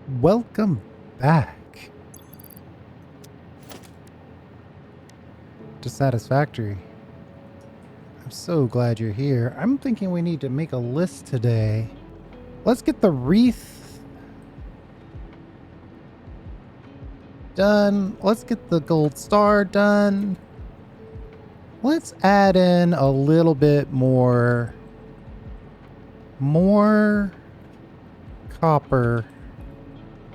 Welcome back to Satisfactory. I'm so glad you're here. I'm thinking we need to make a list today. Let's get the wreath done. Let's get the gold star done. Let's add in a little bit more copper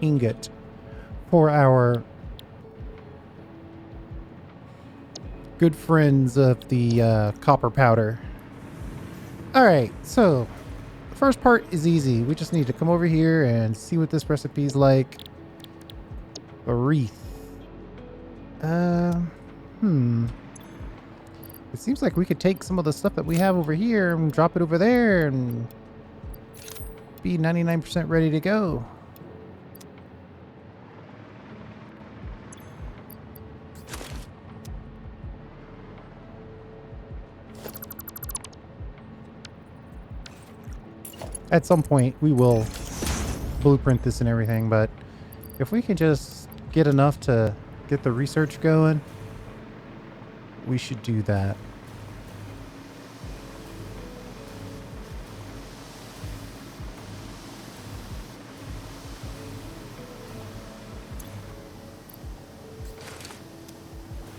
ingot for our good friends of the copper powder. All right, so the first part is easy. We just need to come over here and see what this recipe's like. A wreath. It seems like we could take some of the stuff that we have over here and drop it over there and be 99% ready to go. At some point, we will blueprint this and everything, but if we can just get enough to get the research going, we should do that.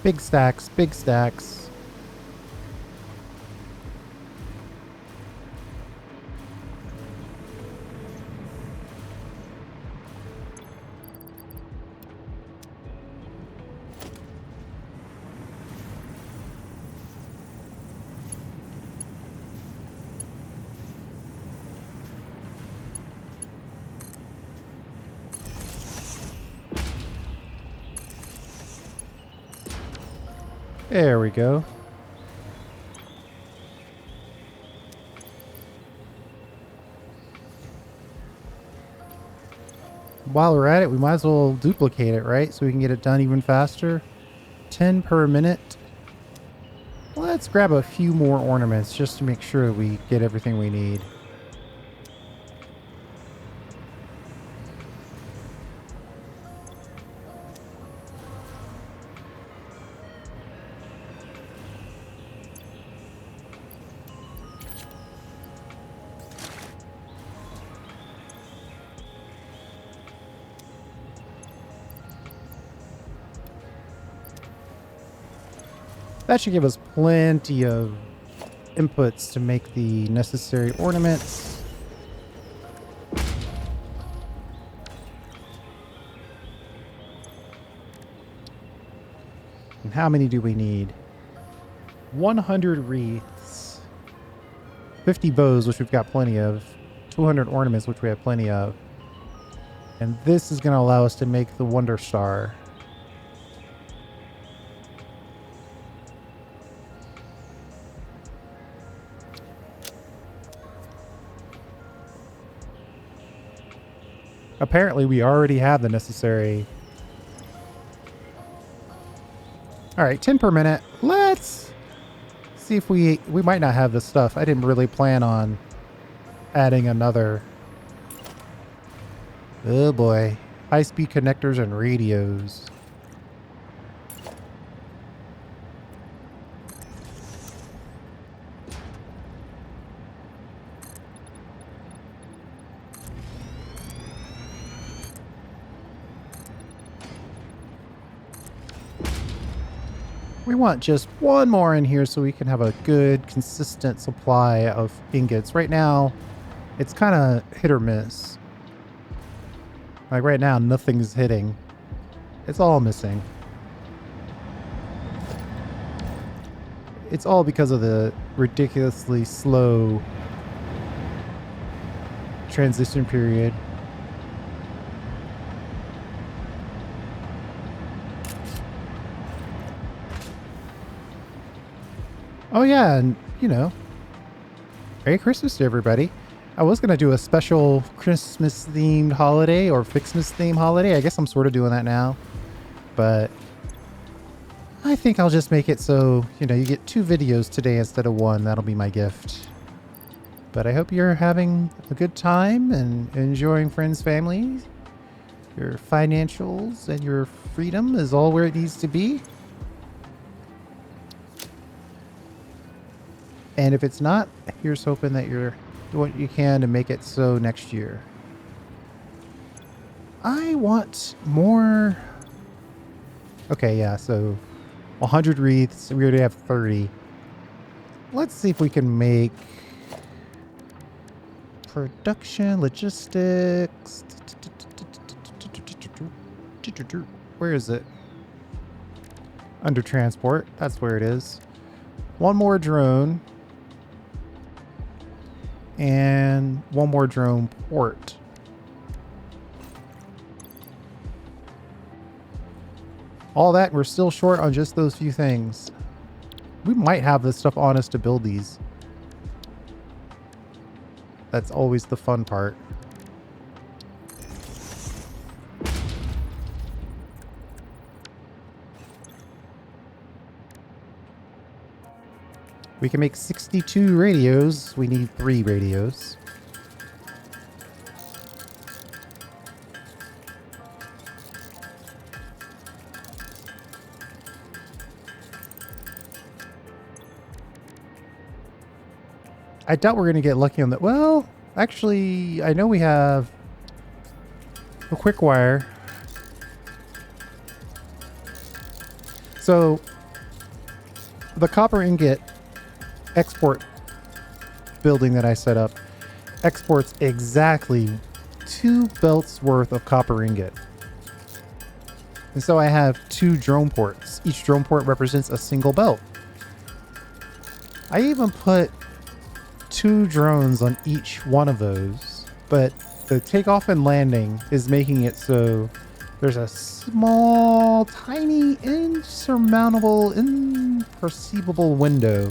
Big stacks, big stacks. There we go. While we're at it, we might as well duplicate it, right? So we can get it done even faster. 10 per minute. Let's grab a few more ornaments just to make sure we get everything we need. That should give us plenty of inputs to make the necessary ornaments. And how many do we need? 100 wreaths. 50 bows, which we've got plenty of. 200 ornaments, which we have plenty of. And this is going to allow us to make the Wonder Star. Apparently, we already have the necessary. All right, 10 per minute. Let's see if we might not have this stuff. I didn't really plan on adding another. Oh boy. High-speed connectors and radios. We want just one more in here so we can have a good, consistent supply of ingots. Right now, it's kind of hit or miss. Like right now, nothing's hitting. It's all missing. It's all because of the ridiculously slow transition period. Oh yeah, and you know, Merry Christmas to everybody. I was going to do a special Christmas themed holiday or FICSMAS themed holiday. I guess I'm sort of doing that now. But I think I'll just make it so, you know, you get 2 videos today instead of 1. That'll be my gift. But I hope you're having a good time and enjoying friends, family. Your financials and your freedom is all where it needs to be. And if it's not, here's hoping that you're doing what you can to make it so next year. I want more. Okay, yeah, so 100 wreaths. We already have 30. Let's see if we can make production, logistics. Where is it? Under transport. That's where it is. One more drone. And one more drone port. All that, we're still short on just those few things. We might have this stuff on us to build these. That's always the fun part. We can make 62 radios. We need 3 radios. I doubt we're going to get lucky on that. Well, actually, I know we have a quick wire. So the copper ingot export building that I set up exports exactly 2 belts worth of copper ingot. And so I have 2 drone ports. Each drone port represents a single belt. I even put 2 drones on each one of those, but the takeoff and landing is making it so there's a small, tiny, insurmountable, imperceivable window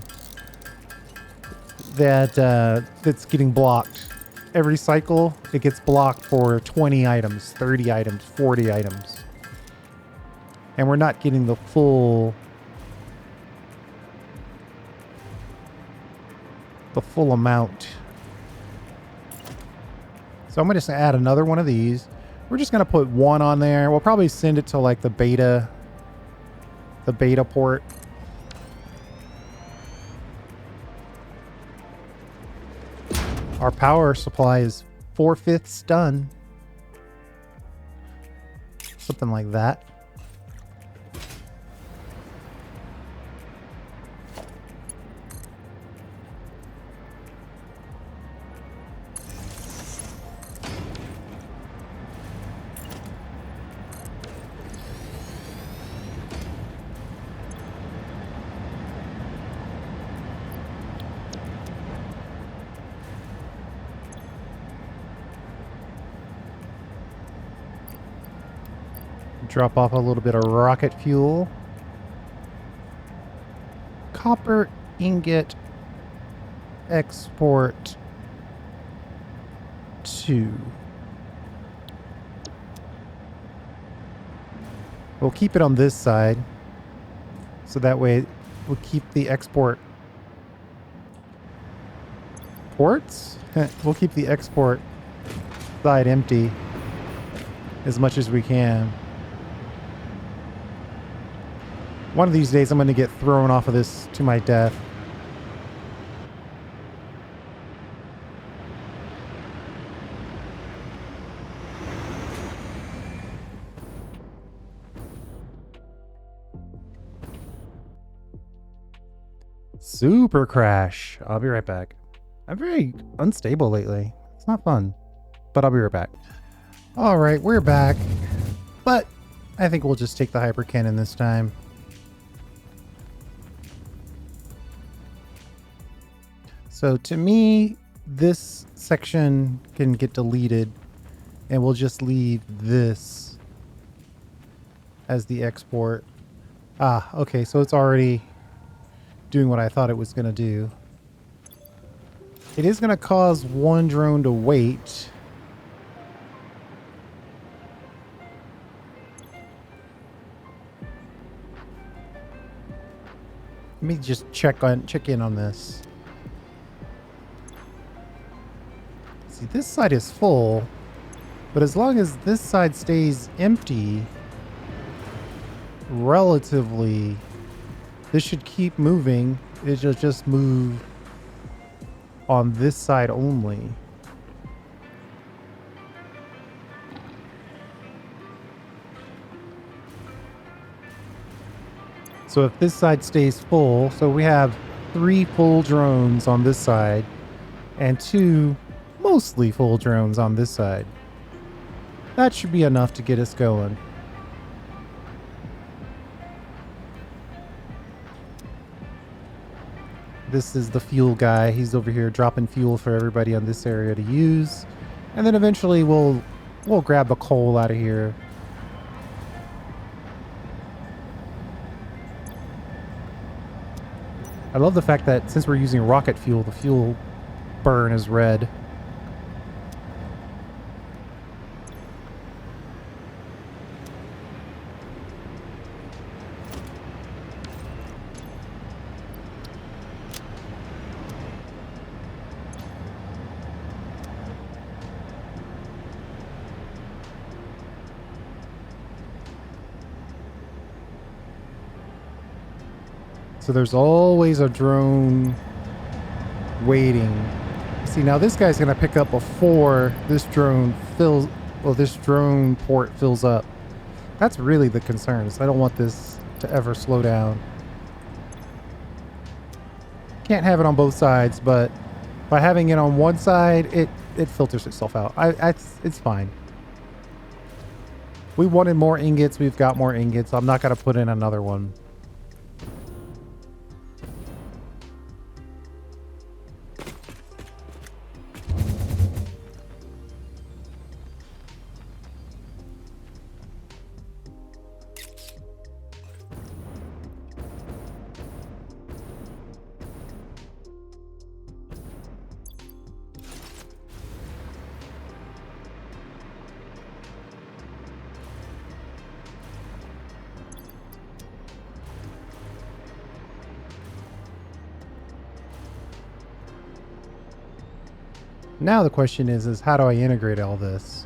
that's getting blocked. Every cycle, it gets blocked for 20 items, 30 items, 40 items. And we're not getting the full amount. So I'm going to add another one of these. We're just going to put one on there. We'll probably send it to like the beta port. Our power supply is 4/5 done. Something like that. Drop off a little bit of rocket fuel. Copper ingot export 2. We'll keep it on this side. So that way we'll keep the export ports. We'll keep the export side empty as much as we can. One of these days, I'm going to get thrown off of this to my death. Super crash. I'll be right back. I'm very unstable lately. It's not fun, but I'll be right back. All right, we're back. But I think we'll just take the hyper cannon this time. So to me, this section can get deleted and we'll just leave this as the export. Ah, okay, so it's already doing what I thought it was going to do. It is going to cause one drone to wait. Let me just check in on this. See, this side is full. But as long as this side stays empty, relatively, this should keep moving. It should just move on this side only. So if this side stays full, so we have 3 full drones on this side and 2 mostly full drones on this side. That should be enough to get us going. This is the fuel guy. He's over here dropping fuel for everybody on this area to use. And then eventually we'll grab the coal out of here. I love the fact that since we're using rocket fuel, the fuel burn is red. So there's always a drone waiting. See, now this guy's going to pick up before this drone fills, well, this drone port fills up. That's really the concern, is I don't want this to ever slow down. Can't have it on both sides, but by having it on one side, it filters itself out. It's fine. We wanted more ingots. We've got more ingots. I'm not going to put in another one. Now the question is how do I integrate all this?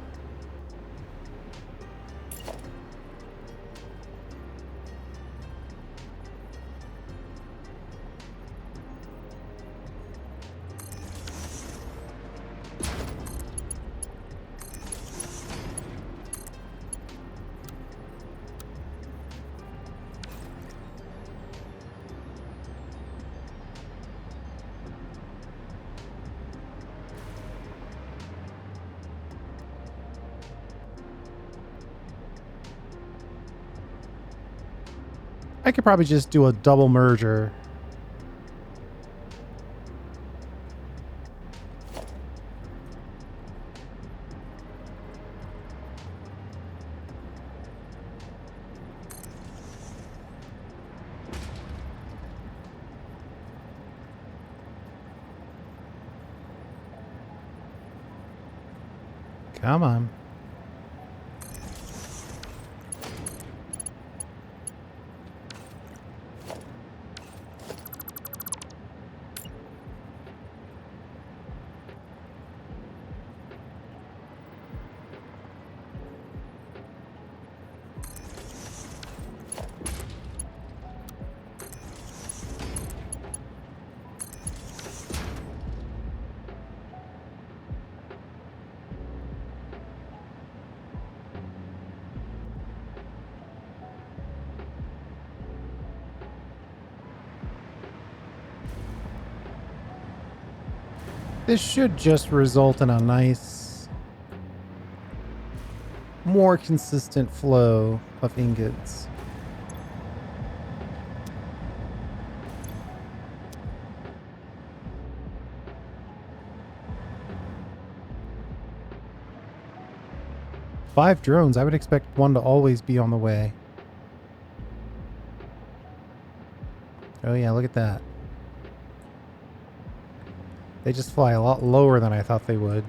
I could probably just do a double merger. Come on. This should just result in a nice, more consistent flow of ingots. Five drones, I would expect one to always be on the way. Oh yeah, look at that. They just fly a lot lower than I thought they would.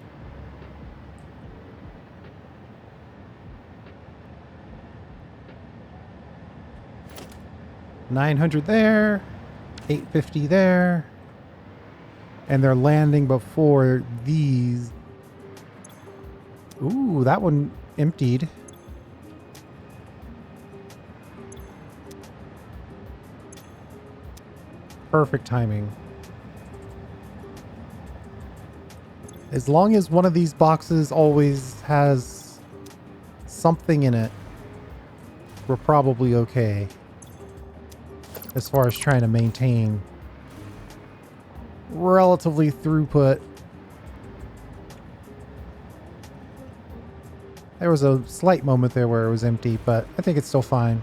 $900 there, $850 there, and they're landing before these Ooh, that one emptied. Perfect timing. As long as one of these boxes always has something in it, we're probably okay. As far as trying to maintain relatively throughput. There was a slight moment there where it was empty, but I think it's still fine.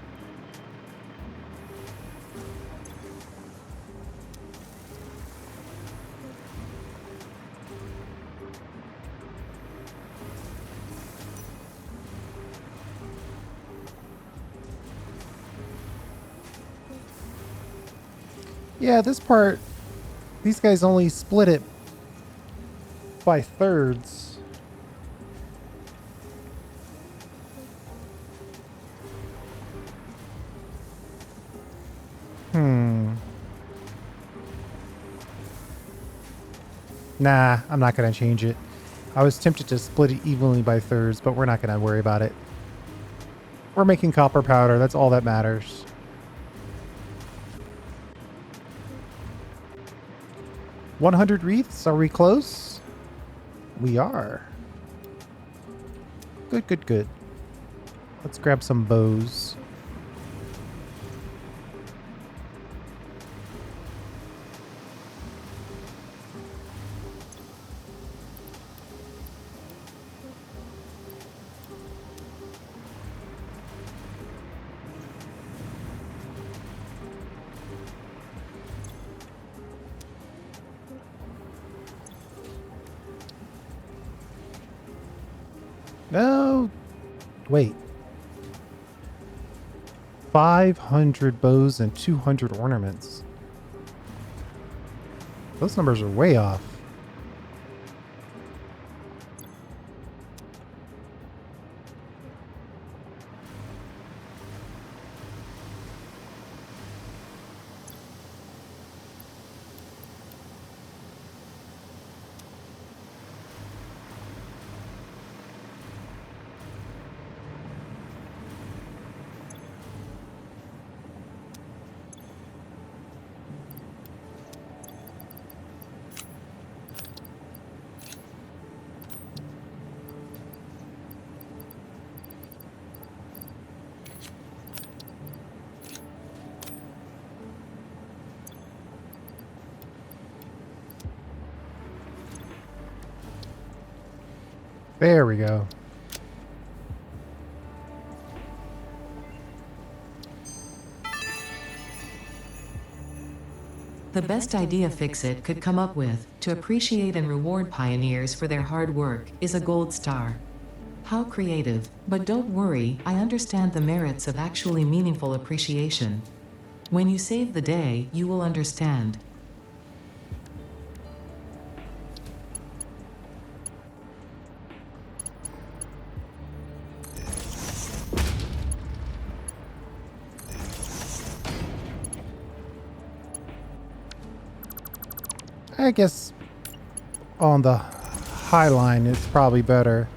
Yeah, this part, these guys only split it by thirds. Nah, I'm not going to change it. I was tempted to split it evenly by thirds, but we're not going to worry about it. We're making copper powder. That's all that matters. $100 wreaths. Are we close? We are. Good, good, good. Let's grab some bows. No. Wait. 500 bows and 200 ornaments. Those numbers are way off. There we go. The best idea Fixit could come up with, to appreciate and reward pioneers for their hard work, is a gold star. How creative, but don't worry, I understand the merits of actually meaningful appreciation. When you save the day, you will understand. I guess on the high line it's probably better.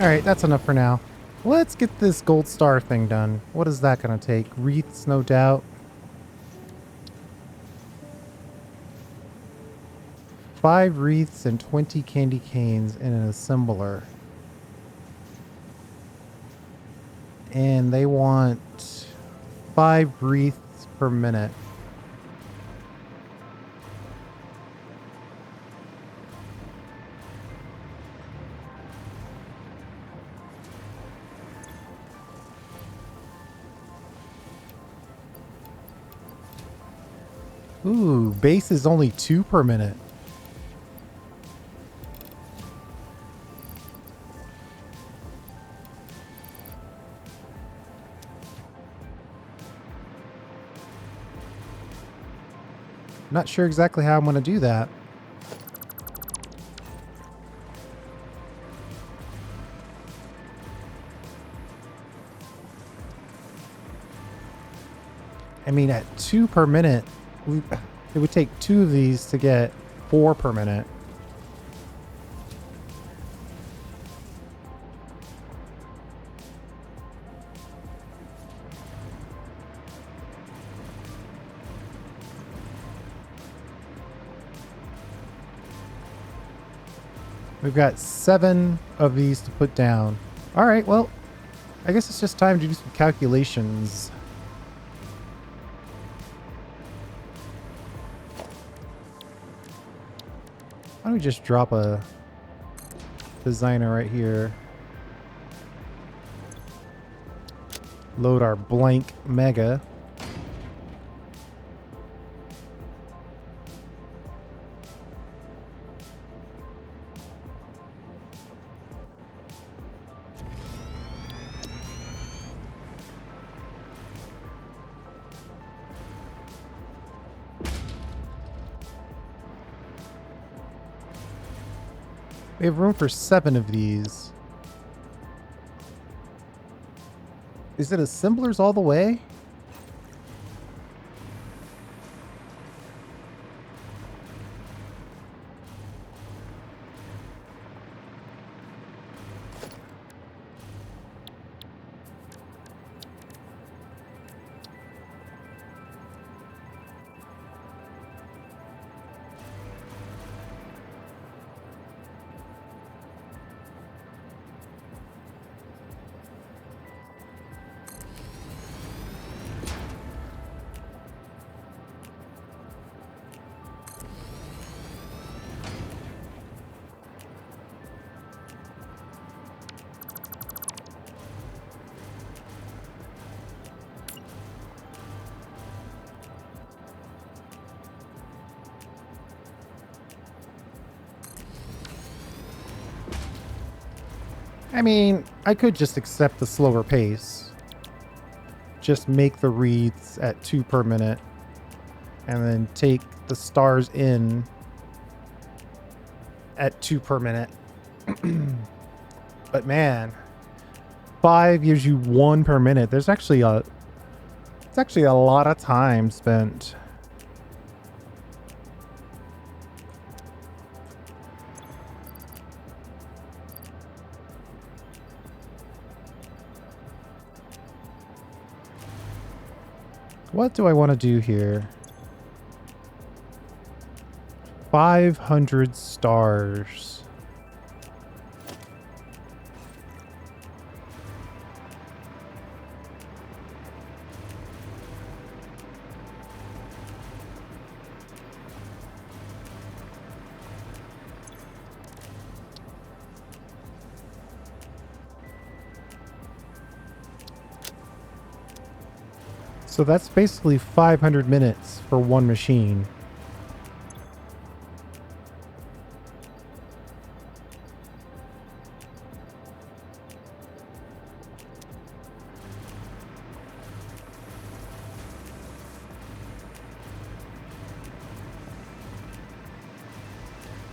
Alright, that's enough for now. Let's get this gold star thing done. What is that going to take? Wreaths, no doubt. 5 wreaths and 20 candy canes in an assembler. And they want 5 wreaths per minute. Ooh, base is only 2 per minute. Not sure exactly how I'm going to do that. I mean, at 2 per minute, it would take 2 of these to get 4 per minute. We've got 7 of these to put down. All right, well, I guess it's just time to do some calculations. Why don't we just drop a designer right here? Load our blank mega. We have room for 7 of these. Is it assemblers all the way? I mean, I could just accept the slower pace. Just make the wreaths at 2 per minute. And then take the stars in at 2 per minute. But man, 5 gives you 1 per minute. It's actually a lot of time spent. What do I want to do here? 500 stars. So that's basically 500 minutes for one machine.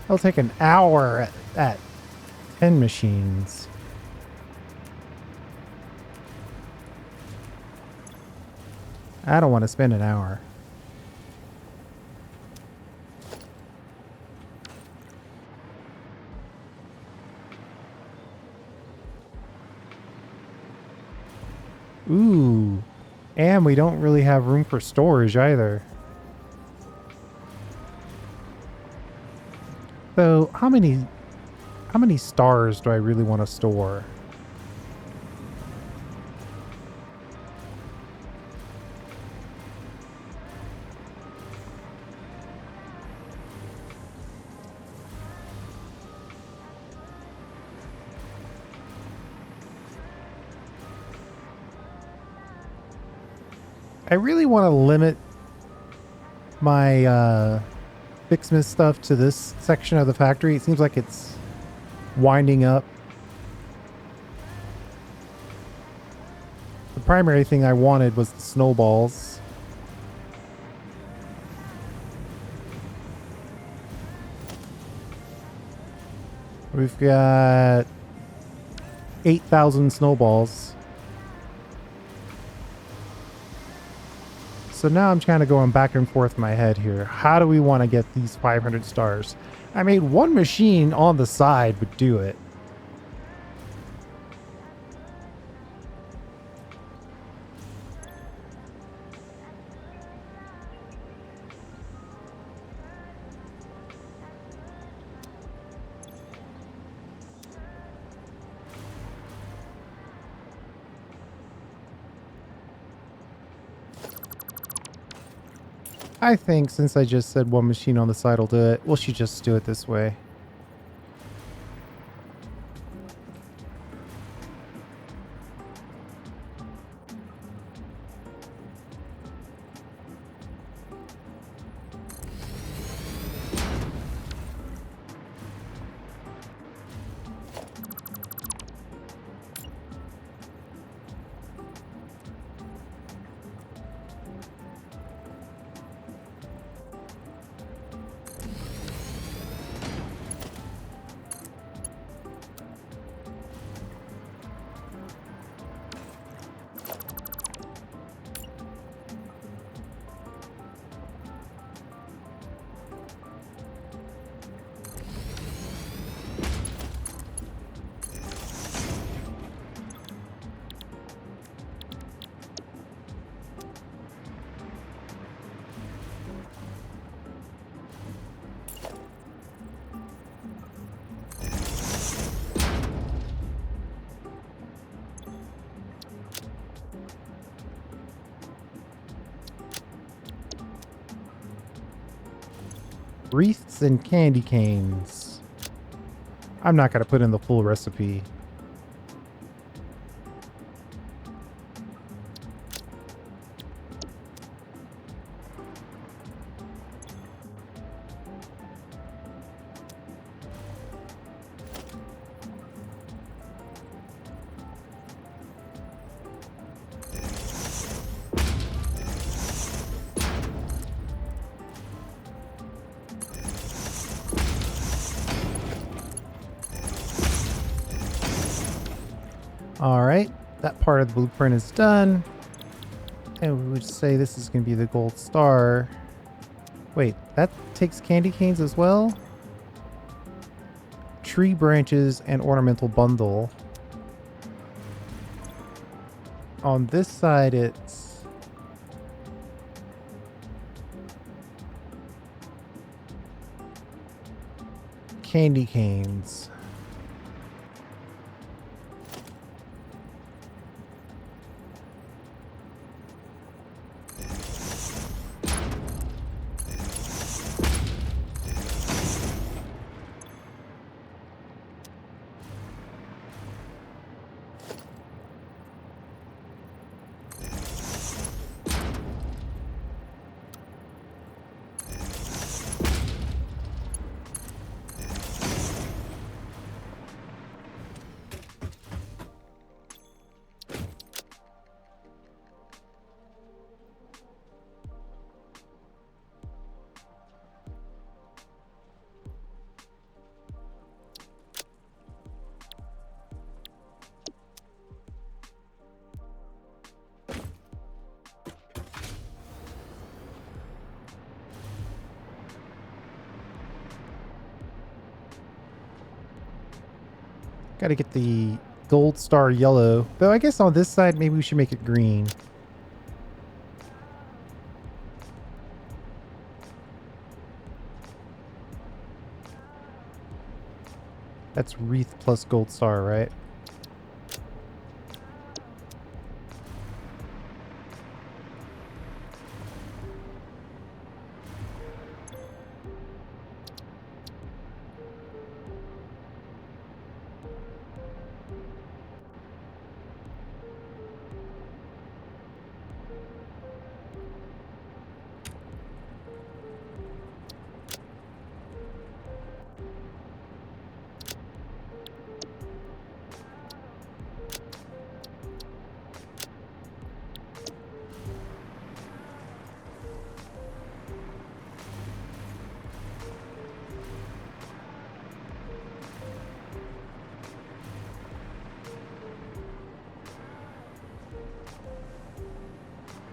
It'll take an hour at 10 machines. I don't want to spend an hour. Ooh. And we don't really have room for storage either. So how many stars do I really want to store? I really want to limit my FICSMAS stuff to this section of the factory. It seems like it's winding up. The primary thing I wanted was the snowballs. We've got 8,000 snowballs. So now I'm kind of going back and forth in my head here. How do we want to get these 500 stars? I mean, one machine on the side would do it. I think since I just said one machine on the side will do it, we should just do it this way. Wreaths and candy canes. I'm not going to put in the full recipe. All right, that part of the blueprint is done. And we would say this is going to be the gold star. Wait, that takes candy canes as well? Tree branches and ornamental bundle. On this side, it's candy canes. Got to get the gold star yellow. Though I guess on this side, maybe we should make it green. That's wreath plus gold star, right?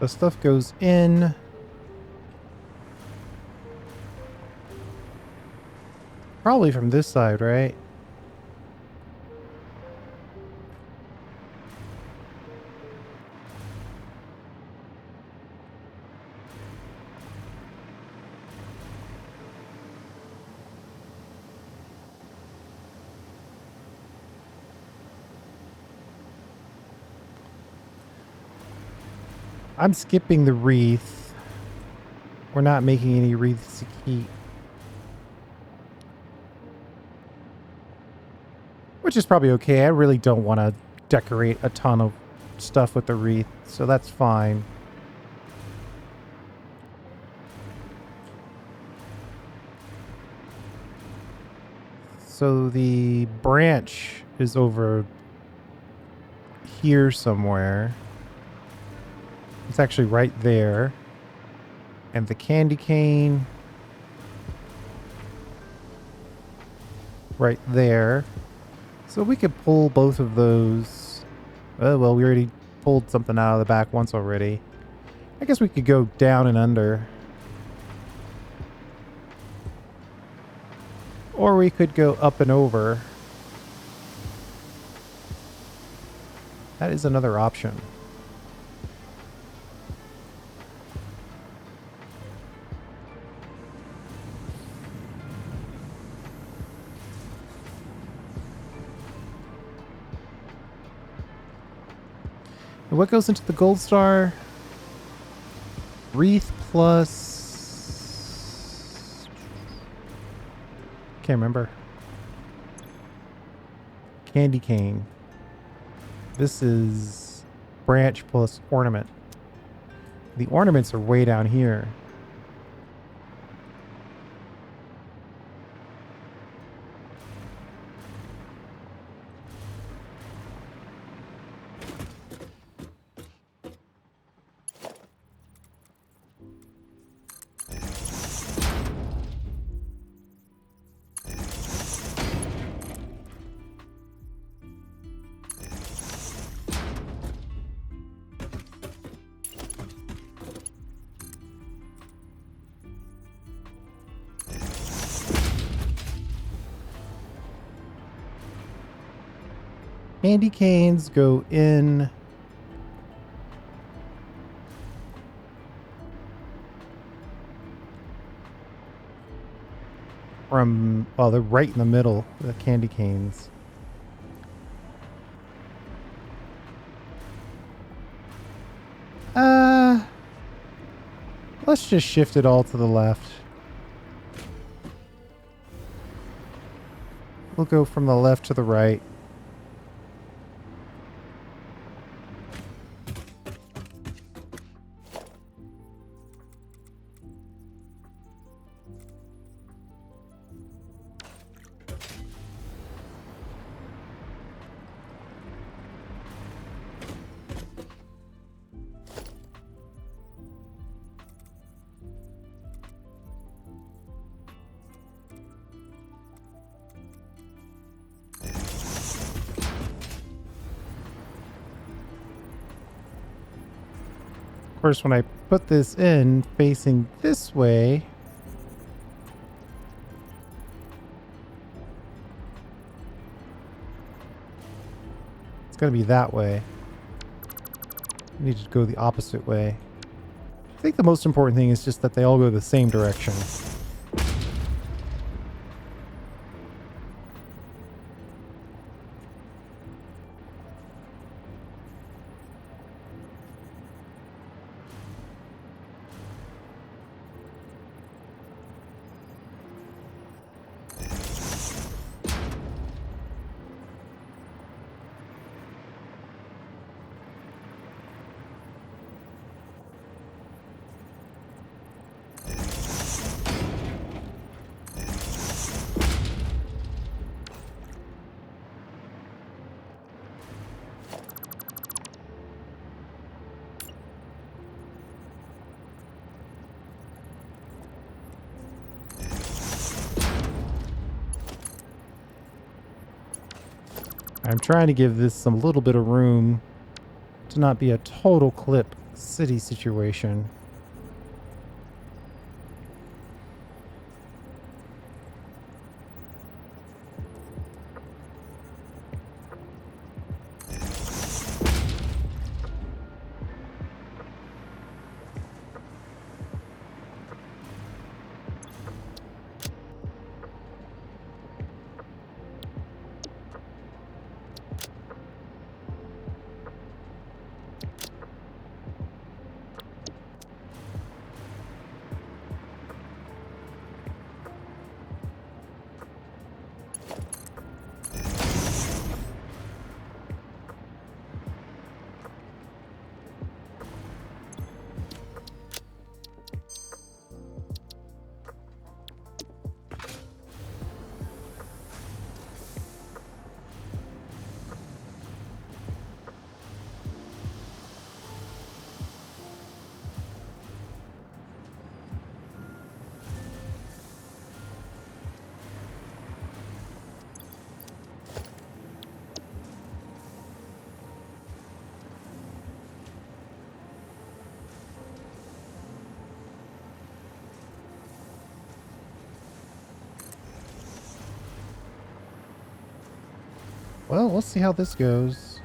The stuff goes in. Probably from this side, right? I'm skipping the wreath. We're not making any wreaths to keep. Which is probably okay. I really don't want to decorate a ton of stuff with the wreath, so that's fine. So the branch is over here somewhere. It's actually right there. And the candy cane right there. So we could pull both of those. Oh, well, we already pulled something out of the back once already. I guess we could go down and under. Or we could go up and over. That is another option. And what goes into the gold star? Wreath plus... Can't remember. Candy cane. This is branch plus ornament. The ornaments are way down here. Candy canes go in from, well, they're right in the middle, the candy canes. Let's just shift it all to the left. We'll go from the left to the right. Of course, when I put this in facing this way, it's going to be that way. I need to go the opposite way. I think the most important thing is just that they all go the same direction. I'm trying to give this some little bit of room to not be a total clip city situation. Well, we'll see how this goes.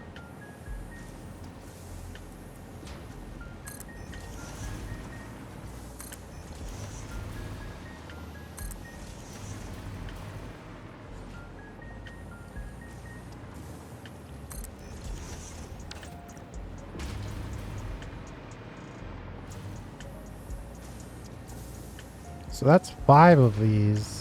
So that's 5 of these.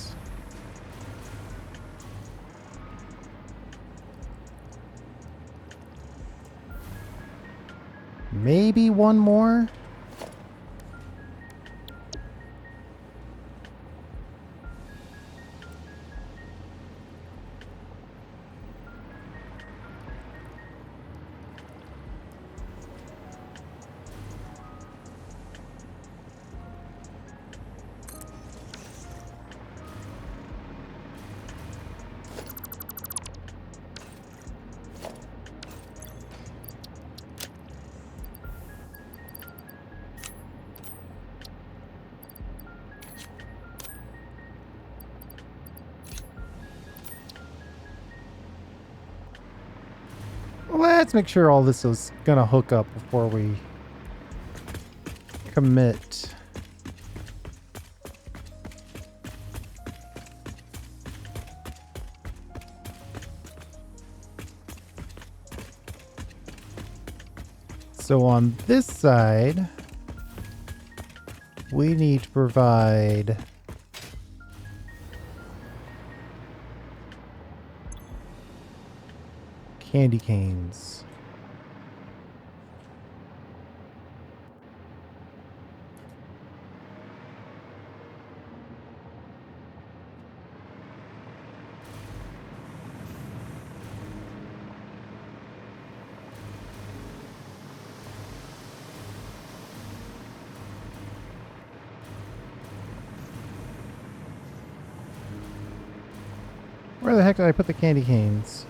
Maybe one more? Let's make sure all this is gonna hook up before we commit. So on this side, we need to provide candy canes. Where the heck did I put the candy canes?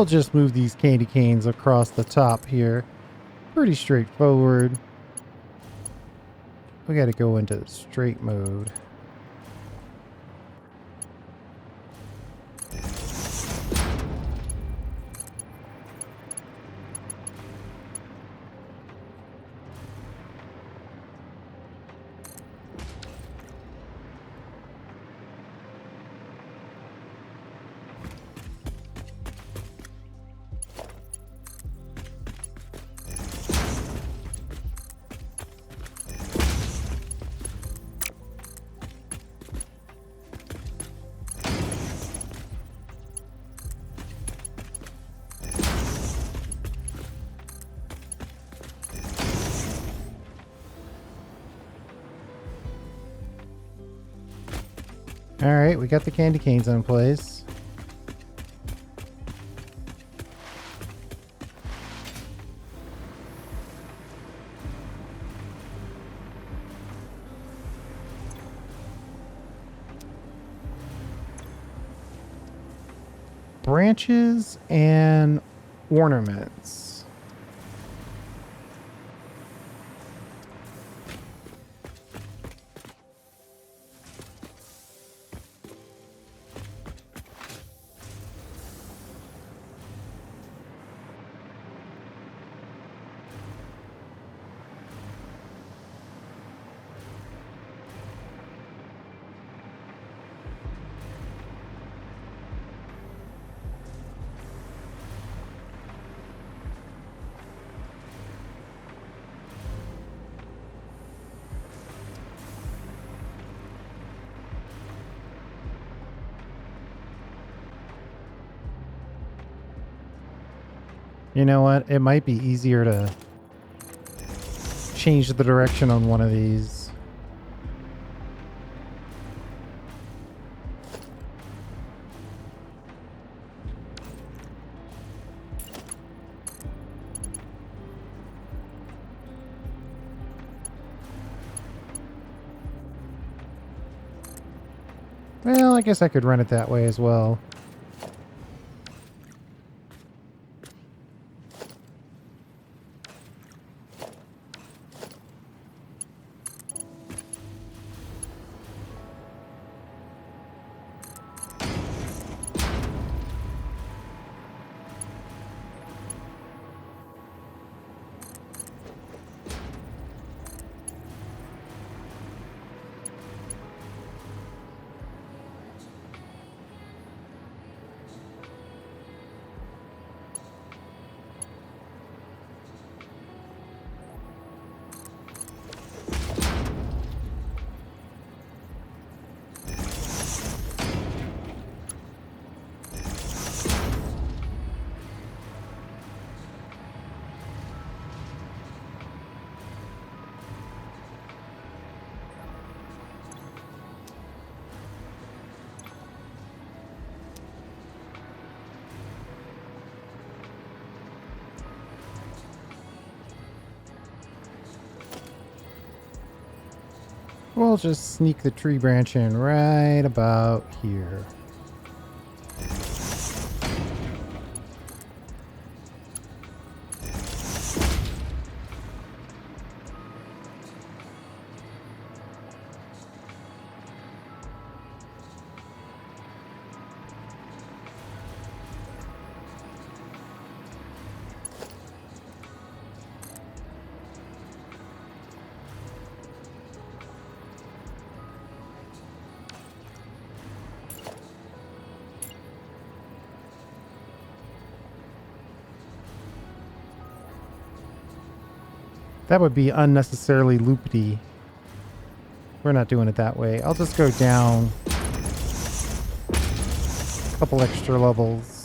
We'll just move these candy canes across the top here. Pretty straightforward. We got to go into straight mode. Alright, we got the candy canes in place. Branches and ornaments. You know what? It might be easier to change the direction on one of these. Well, I guess I could run it that way as well. We'll just sneak the tree branch in right about here. That would be unnecessarily loopy. We're not doing it that way. I'll just go down a couple extra levels.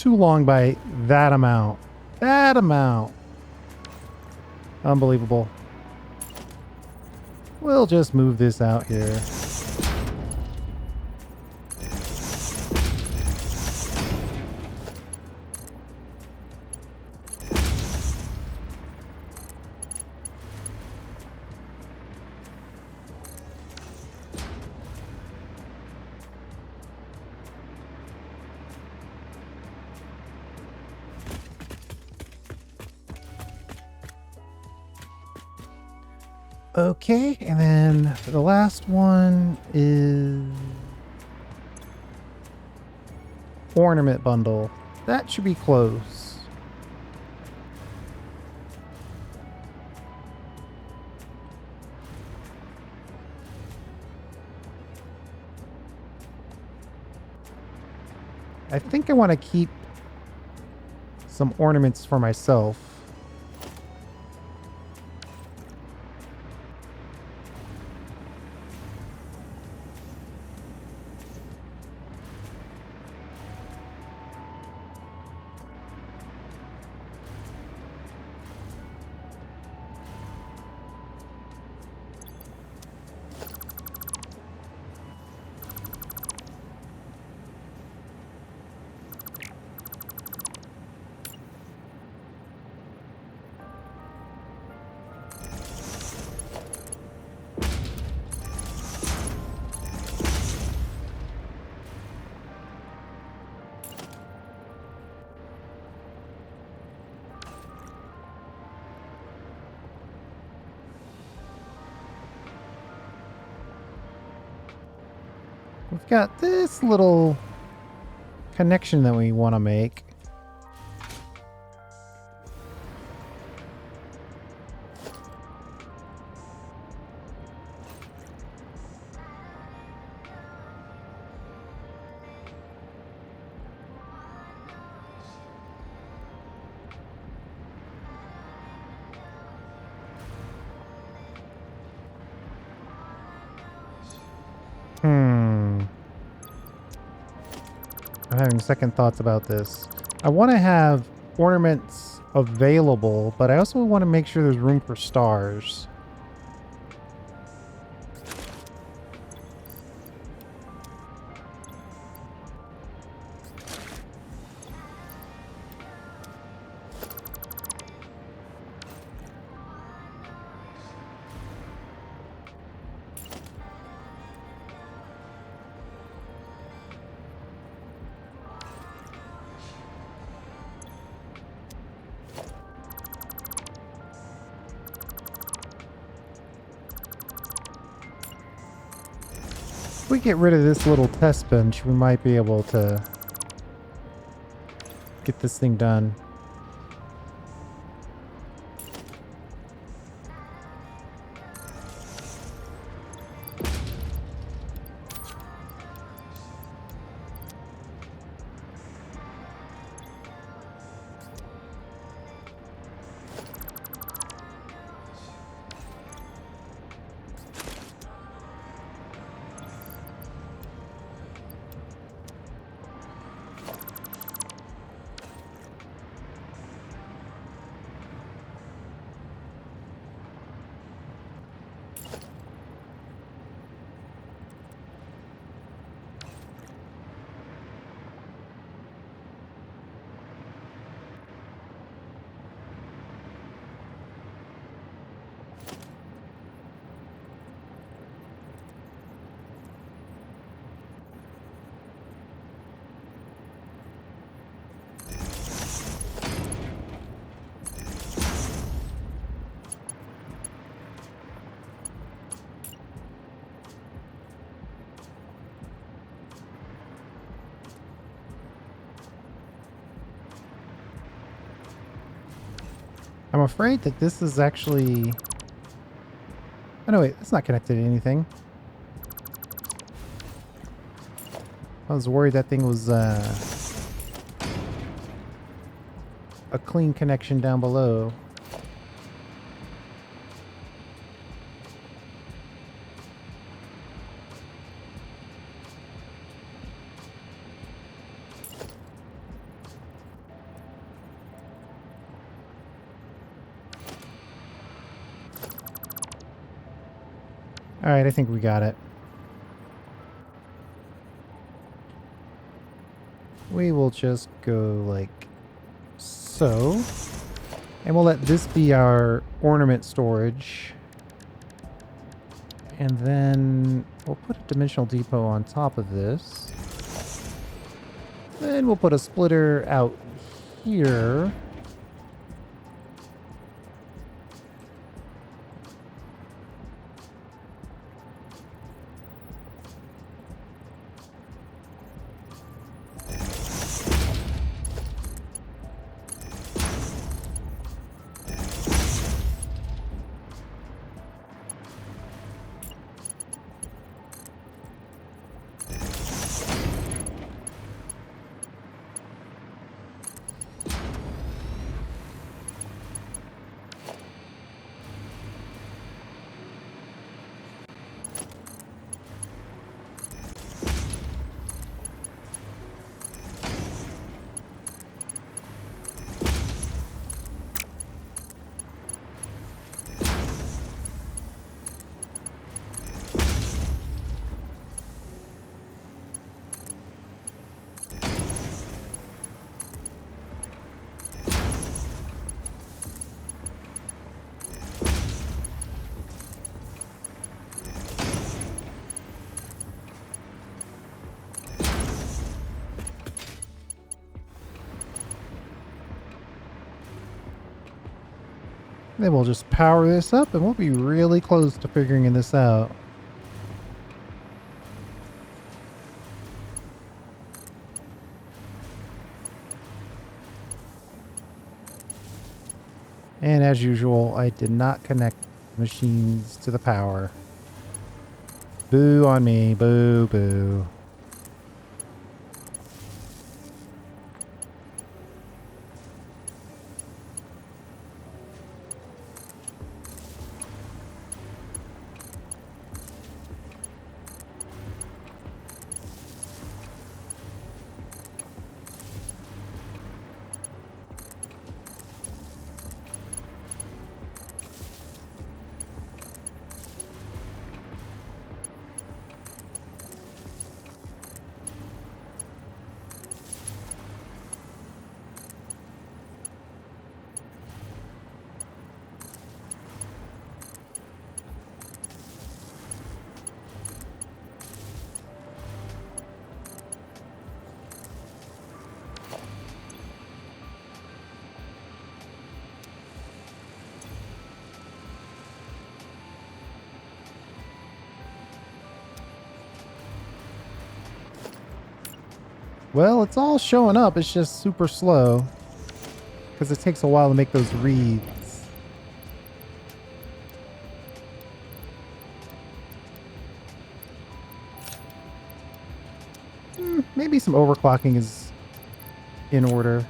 too long by that amount. That amount. Unbelievable. We'll just move this out here. Okay, and then the last one is ornament bundle. That should be close. I think I want to keep some ornaments for myself. We've got this little connection that we want to make. I'm having second thoughts about this. I want to have ornaments available, but I also want to make sure there's room for stars. If we get rid of this little test bench, we might be able to get this thing done. I'm afraid that this is actually... Oh, no, wait. It's not connected to anything. I was worried that thing was a clean connection down below. All right, I think we got it. We will just go like so. And we'll let this be our ornament storage. And then we'll put a dimensional depot on top of this. Then we'll put a splitter out here. Then we'll just power this up and we'll be really close to figuring this out. And as usual, I did not connect machines to the power. Boo on me, boo, boo. Well, it's all showing up. It's just super slow because it takes a while to make those reads. Maybe some overclocking is in order.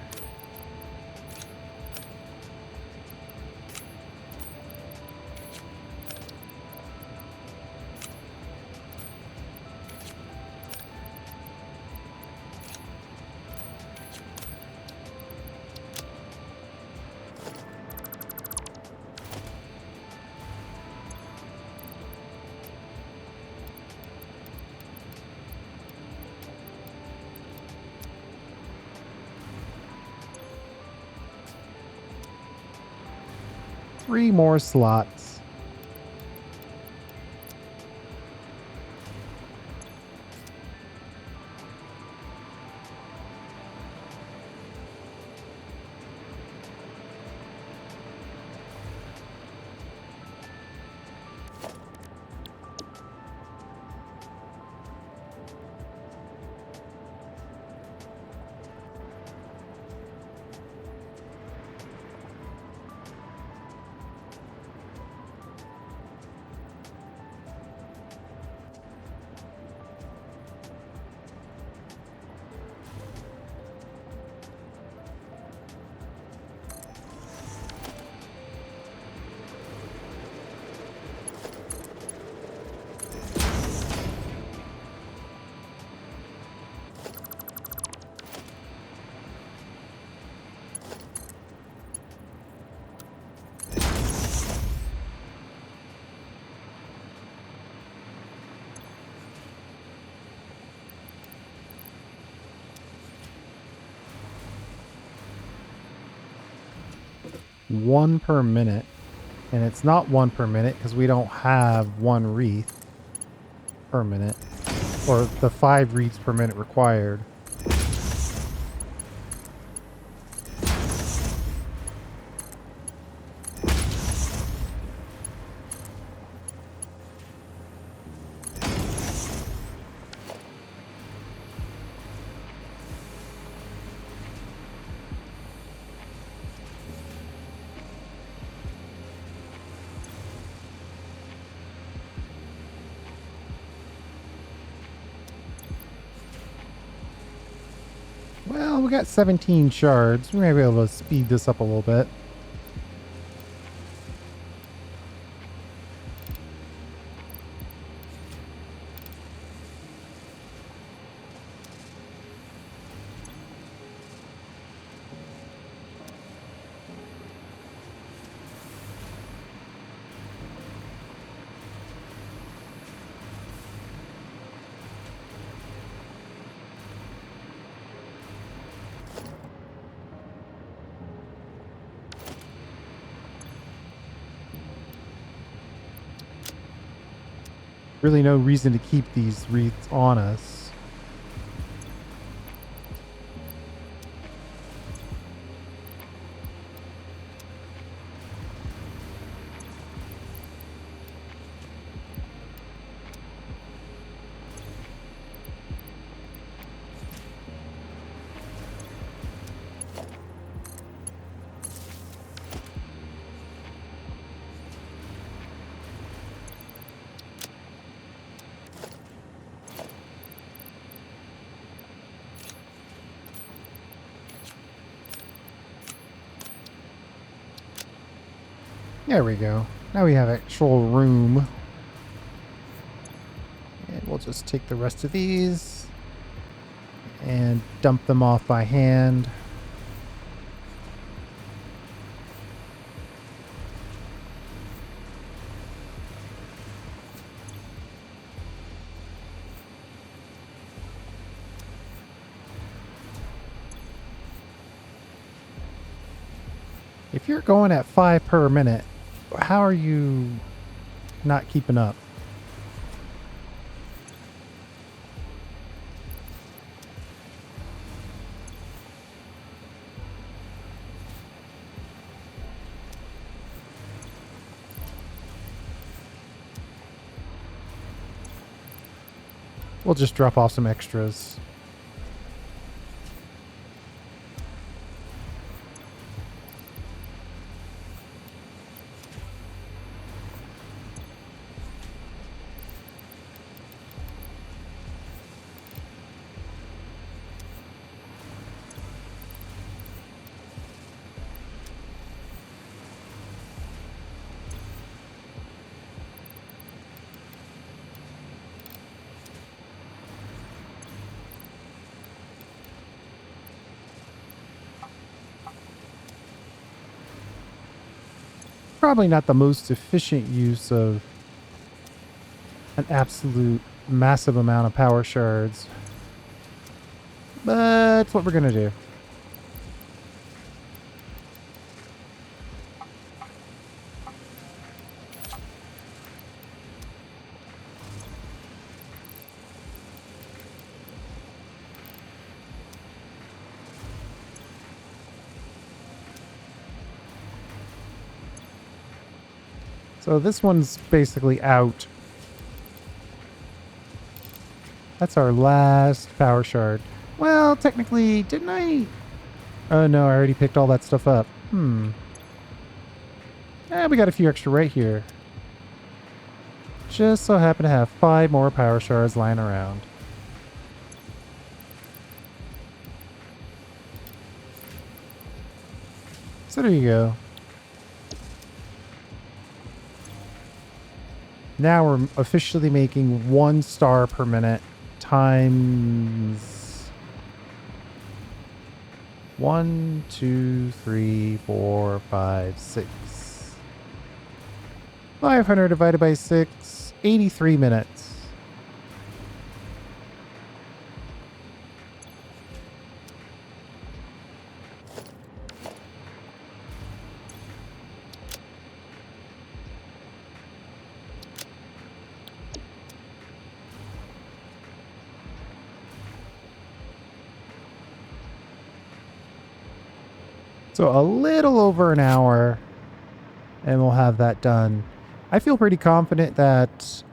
Three more slots. 1 per minute. And it's not 1 per minute because we don't have 1 wreath per minute. Or the 5 wreaths per minute required. Well, we got 17 shards. We may be able to speed this up a little bit. Really no reason to keep these wreaths on us. There we go. Now we have actual room. And we'll just take the rest of these and dump them off by hand. If you're going at 5 per minute, how are you not keeping up? We'll just drop off some extras. Probably not the most efficient use of an absolute massive amount of power shards, but it's what we're gonna do. So this one's basically out. That's our last power shard. Well, technically, didn't I? Oh no, I already picked all that stuff up. We got a few extra right here. Just so happen to have 5 more power shards lying around. So there you go. Now we're officially making 1 star per minute times 1, 2, 3, 4, 5, 6. 500 divided by 6, 83 minutes. So a little over an hour and we'll have that done. I feel pretty confident that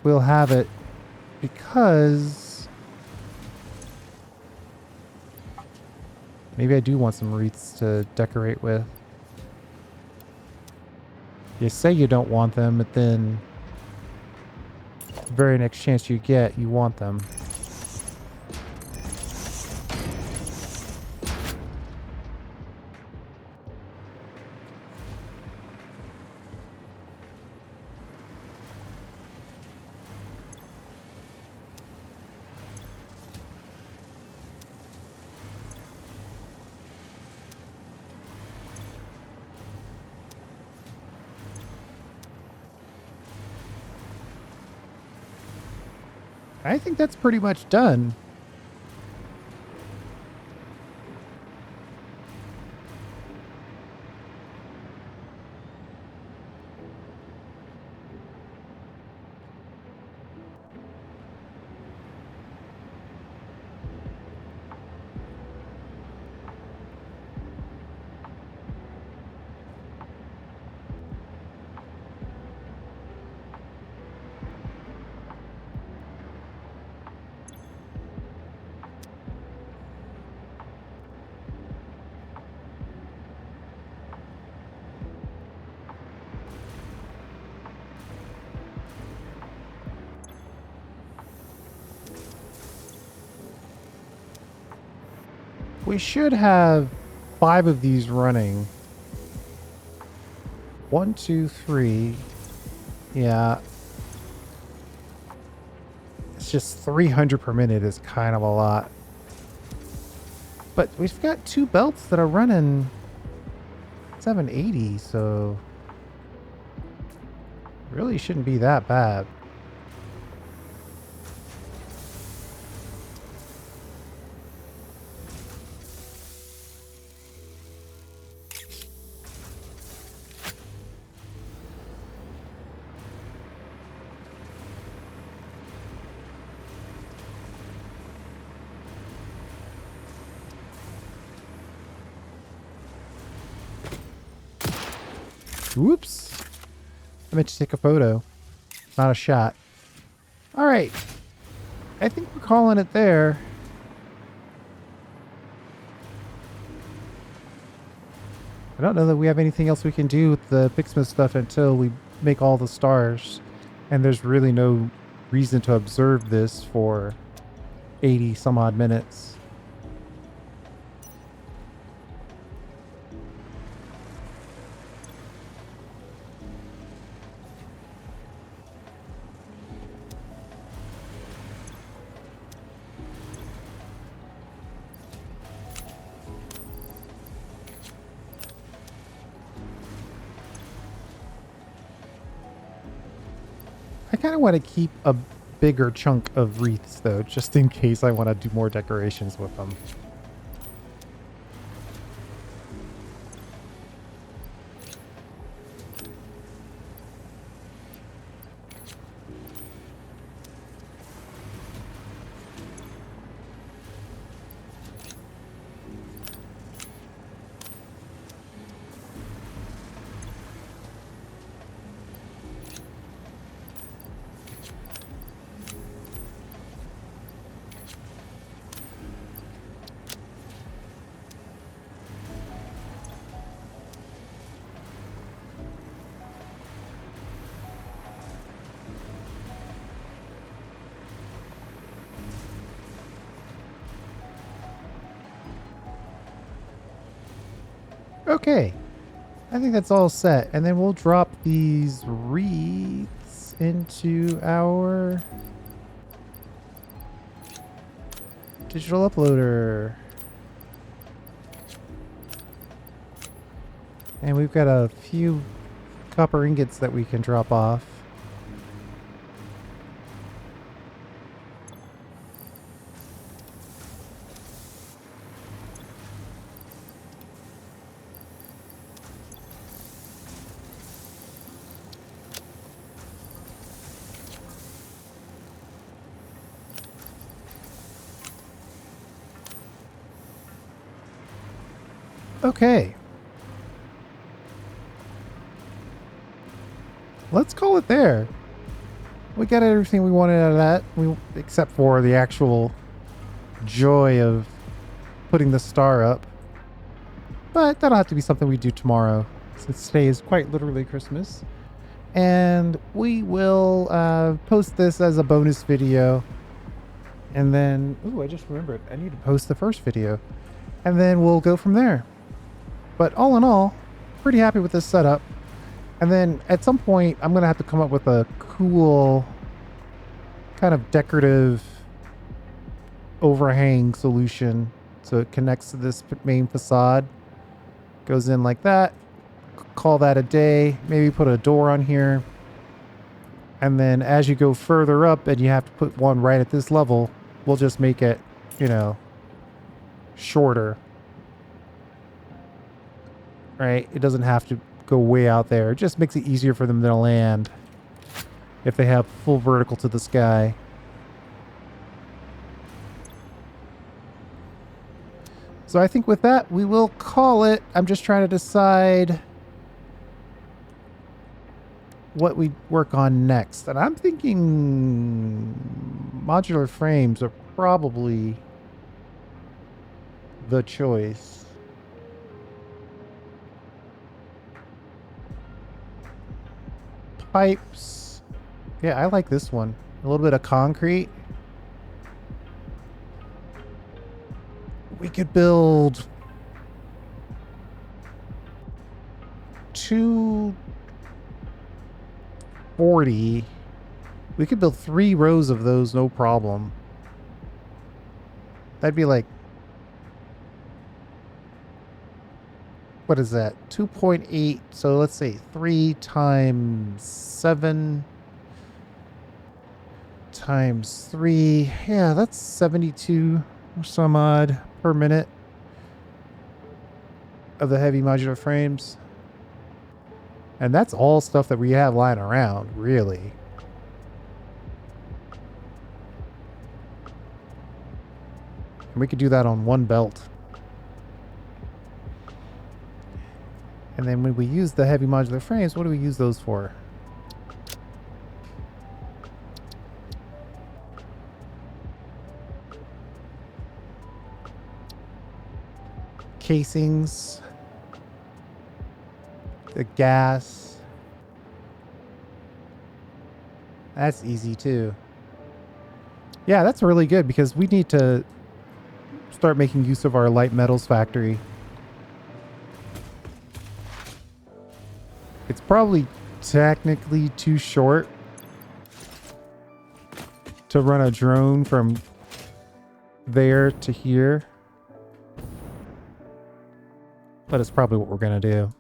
we'll have it because maybe I do want some wreaths to decorate with. You say you don't want them, but then the very next chance you get, you want them. I think that's pretty much done. We should have 5 of these running. 1, 2, 3. Yeah. It's just 300 per minute is kind of a lot. But we've got 2 belts that are running 780, so really shouldn't be that bad. Whoops. I meant to take a photo, not a shot. All right. I think we're calling it there. I don't know that we have anything else we can do with the FICSMAS stuff until we make all the stars. And there's really no reason to observe this for 80 some odd minutes. I kind of want to keep a bigger chunk of wreaths though, just in case I want to do more decorations with them. Okay, I think that's all set. And then we'll drop these wreaths into our digital uploader. And we've got a few copper ingots that we can drop off. Okay. Let's call it there. We got everything we wanted out of that, except for the actual joy of putting the star up. But that'll have to be something we do tomorrow, since today is quite literally Christmas. And we will post this as a bonus video. And then, ooh, I just remembered, I need to post the first video. And then we'll go from there. But all in all, pretty happy with this setup. And then at some point, I'm going to have to come up with a cool kind of decorative overhang solution. So it connects to this main facade. Goes in like that. Call that a day. Maybe put a door on here. And then as you go further up and you have to put one right at this level, we'll just make it, you know, shorter. Right? It doesn't have to go way out there. It just makes it easier for them to land if they have full vertical to the sky. So I think with that, we will call it. I'm just trying to decide what we work on next. And I'm thinking modular frames are probably the choice. Pipes. Yeah, I like this one. A little bit of concrete. We could build 240. We could build 3 rows of those, no problem. That'd be like, what is that? 2.8. So let's say 3 times 7 times 3. Yeah, that's 72 or some odd per minute of the heavy modular frames. And that's all stuff that we have lying around, really. And we could do that on one belt. And then when we use the heavy modular frames, what do we use those for? Casings. The gas. That's easy too. Yeah, that's really good because we need to start making use of our light metals factory. It's probably technically too short to run a drone from there to here. But it's probably what we're going to do.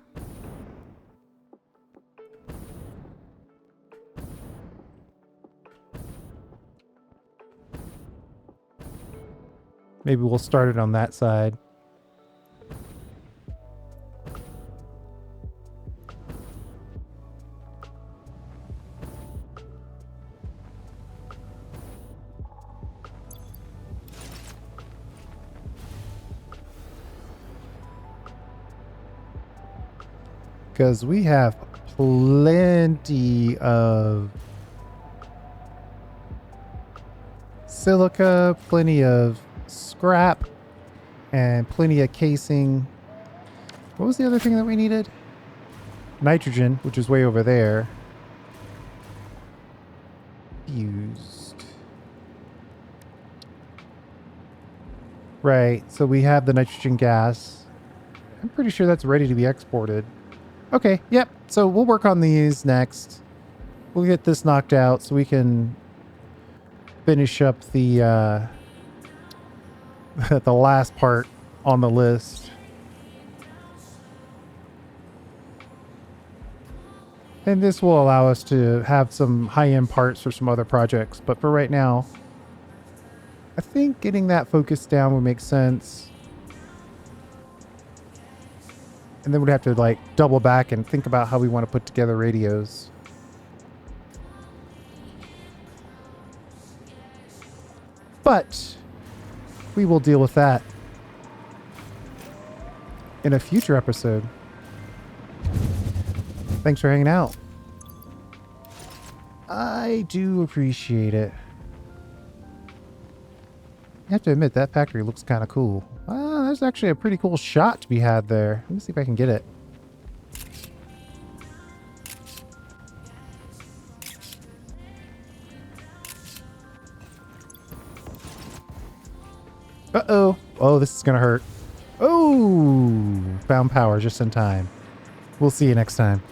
Maybe we'll start it on that side. Because we have plenty of silica, plenty of scrap, and plenty of casing. What was the other thing that we needed? Nitrogen, which is way over there. Fused. Right, so we have the nitrogen gas. I'm pretty sure that's ready to be exported. Okay, yep. So we'll work on these next. We'll get this knocked out so we can finish up the the last part on the list. And this will allow us to have some high-end parts for some other projects. But for right now, I think getting that focused down would make sense. And then we'd have to like double back and think about how we want to put together radios. But we will deal with that in a future episode. Thanks for hanging out. I do appreciate it. I have to admit, that factory looks kind of cool. There's actually a pretty cool shot to be had there. Let me see if I can get it. Uh-oh. Oh, this is going to hurt. Oh, found power just in time. We'll see you next time.